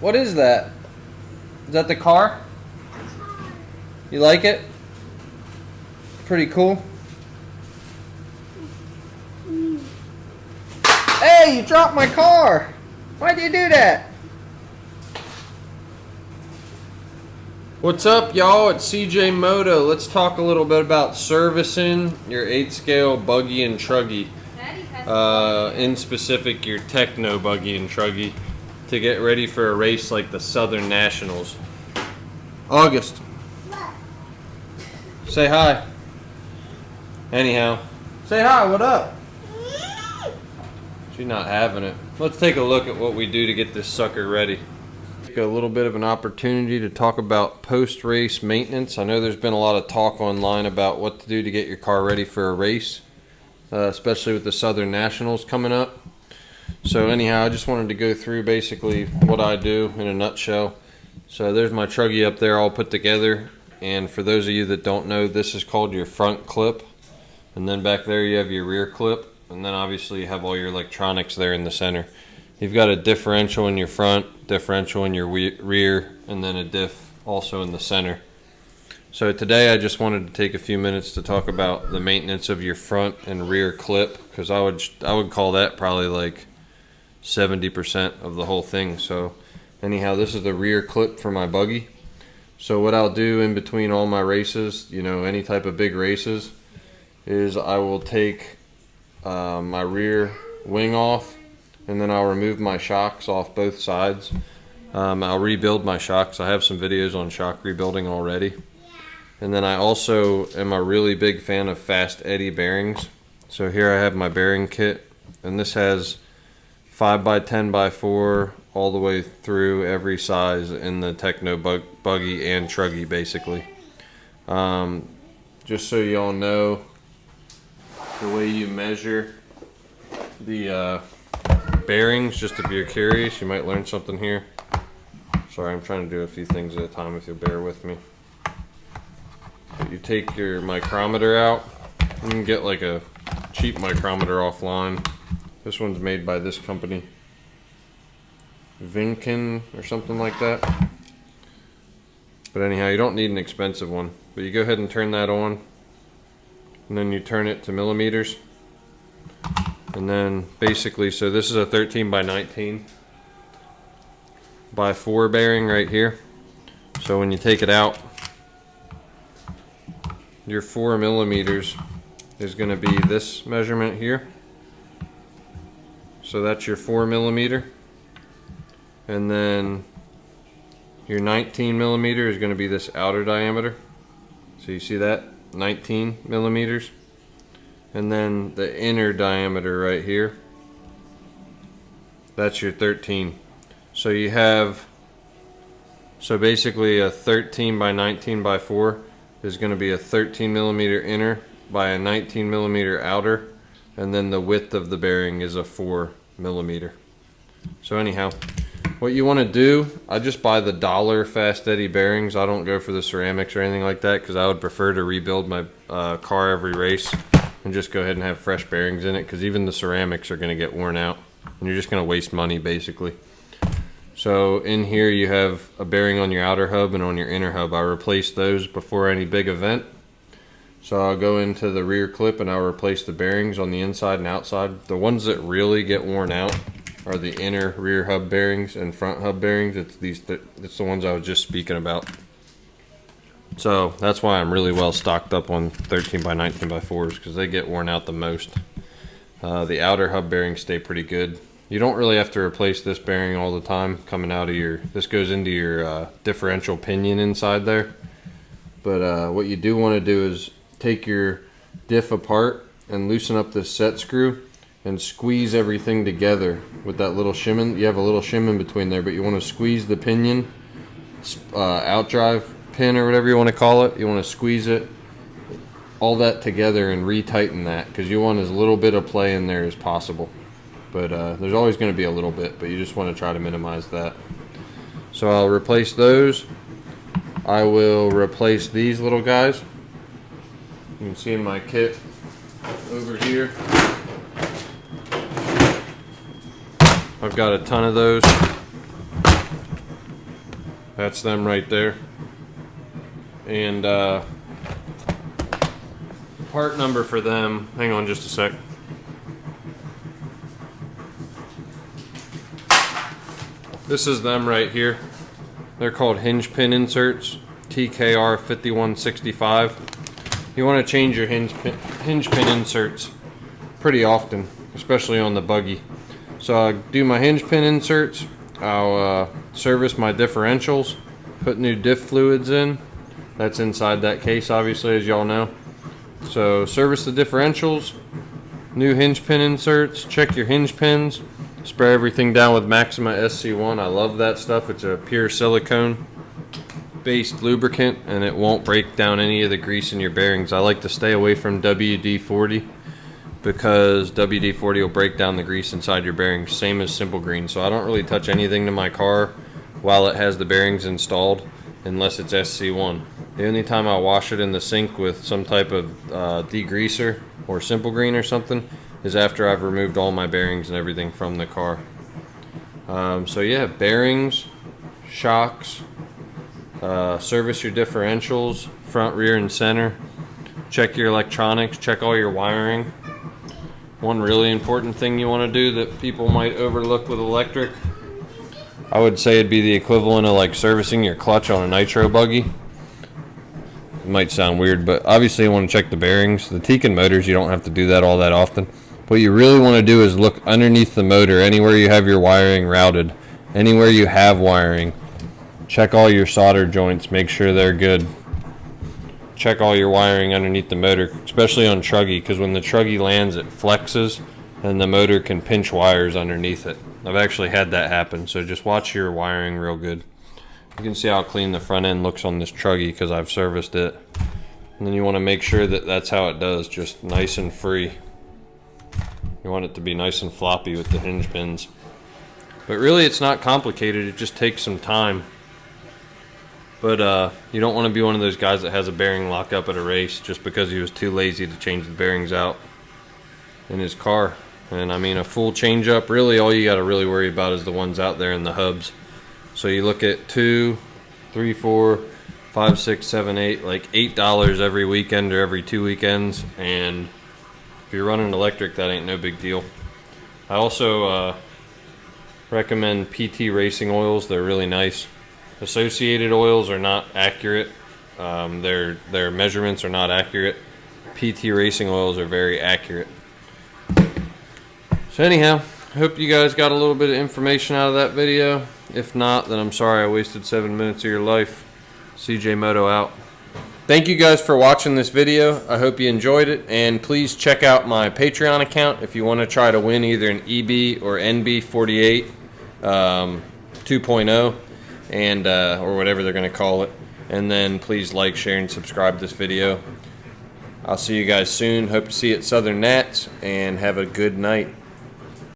What is that? Is that the car? You like it? Pretty cool. Hey, you dropped my car! Why'd you do that? What's up, y'all? It's CJ Moto. Let's talk a little bit about servicing your 8-scale Buggy and Truggy. In specific, your Tekno Buggy and Truggy to get ready for a race like the Southern Nationals. August. Say hi. Anyhow, say hi, what up? She's not having it. Let's take a look at what we do to get this sucker ready. A little bit of an opportunity to talk about post-race maintenance. I know there's been a lot of talk online about what to do to get your car ready for a race, especially with the Southern Nationals coming up. So anyhow, I just wanted to go through basically what I do in a nutshell. So there's my Truggy up there all put together, and for those of you that don't know, this is called your front clip, and then back there you have your rear clip, and then obviously you have all your electronics there in the center. You've got a differential in your front, differential in your rear, and then a diff also in the center. So today I just wanted to take a few minutes to talk about the maintenance of your front and rear clip, because I would call that probably like 70% of the whole thing. So anyhow, this is the rear clip for my Buggy. So what I'll do in between all my races, you know, any type of big races, is I will take my rear wing off, and then I'll remove my shocks off both sides. I'll rebuild my shocks. I have some videos on shock rebuilding already. And then I also am a really big fan of fast eddy bearings. So here I have my bearing kit, and this has 5x10x4 all the way through every size in the Tekno Buggy and Truggy basically. Just so you all know, the way you measure the bearings, just if you're curious, you might learn something here. Sorry, I'm trying to do a few things at a time, if you'll bear with me. But you take your micrometer out. You can get like a cheap micrometer offline. This one's made by this company, Vinken or something like that. But anyhow, you don't need an expensive one. But you go ahead and turn that on, and then you turn it to millimeters. And then basically, so this is a 13x19 by 4 bearing right here. So when you take it out, your 4 millimeters is going to be this measurement here. So that's your 4 millimeter. And then your 19 millimeter is going to be this outer diameter. So you see that? 19 millimeters. And then the inner diameter right here, that's your 13. So you have, so basically a 13x19x4 is going to be a 13 millimeter inner by a 19 millimeter outer, and then the width of the bearing is a 4 millimeter. So anyhow, what you want to do, I just buy the dollar fast eddy bearings. I don't go for the ceramics or anything like that, because I would prefer to rebuild my car every race and just go ahead and have fresh bearings in it, because even the ceramics are going to get worn out and you're just going to waste money basically. So in here you have a bearing on your outer hub and on your inner hub. I replace those before any big event. So I'll go into the rear clip and I'll replace the bearings on the inside and outside. The ones that really get worn out are the inner rear hub bearings and front hub bearings. It's the ones I was just speaking about. So that's why I'm really well stocked up on 13x19x4s, because they get worn out the most. The outer hub bearings stay pretty good. You don't really have to replace this bearing all the time coming out of your, this goes into your differential pinion inside there. But what you do want to do is take your diff apart and loosen up this set screw and squeeze everything together with that little shim in. You have a little shim in between there, but you want to squeeze the pinion, outdrive pin or whatever you want to call it. You want to squeeze it, all that together, and retighten that, because you want as little bit of play in there as possible. But there's always going to be a little bit, but you just want to try to minimize that. So I'll replace those. I will replace these little guys. You can see in my kit over here, I've got a ton of those. That's them right there. And part number for them, hang on just a sec. This is them right here. They're called hinge pin inserts, TKR 5165. You want to change your hinge pin inserts pretty often, especially on the Buggy. So I do my hinge pin inserts, I'll service my differentials, put new diff fluids in. That's inside that case, obviously, as y'all know. So service the differentials, new hinge pin inserts, check your hinge pins, spray everything down with Maxima SC1. I love that stuff. It's a pure silicone based lubricant and it won't break down any of the grease in your bearings. I like to stay away from WD-40 because WD-40 will break down the grease inside your bearings, same as Simple Green. So I don't really touch anything to my car while it has the bearings installed unless it's SC1. The only time I wash it in the sink with some type of degreaser or Simple Green or something is after I've removed all my bearings and everything from the car. So yeah, bearings, shocks, service your differentials, front, rear, and center. Check your electronics, check all your wiring. One really important thing you want to do that people might overlook with electric, I would say it'd be the equivalent of like servicing your clutch on a nitro buggy. It might sound weird, but obviously you want to check the bearings. The Tekno motors, you don't have to do that all that often. What you really want to do is look underneath the motor, anywhere you have your wiring routed, anywhere you have wiring. Check all your solder joints, make sure they're good. Check all your wiring underneath the motor, especially on Truggy, because when the Truggy lands it flexes and the motor can pinch wires underneath it. I've actually had that happen, so just watch your wiring real good. You can see how clean the front end looks on this Truggy because I've serviced it. And then you want to make sure that that's how it does, just nice and free. You want it to be nice and floppy with the hinge pins. But really it's not complicated, it just takes some time. But you don't want to be one of those guys that has a bearing lock up at a race just because he was too lazy to change the bearings out in his car. And I mean, a full change up, really all you got to really worry about is the ones out there in the hubs. So you look at 2, 3, 4, 5, 6, 7, 8, like $8 every weekend or every 2 weekends. And if you're running electric, that ain't no big deal. I also recommend PT racing oils. They're really nice. Associated oils are not accurate. Their measurements are not accurate. PT racing oils are very accurate. So anyhow, I hope you guys got a little bit of information out of that video. If not, then I'm sorry I wasted 7 minutes of your life. CJ Moto out. Thank you guys for watching this video. I hope you enjoyed it, and please check out my Patreon account if you want to try to win either an EB or NB48 2.0 and or whatever they're going to call it. And then please like, share, and subscribe this video. I'll see you guys soon. Hope to see you at Southern Nats, and have a good night.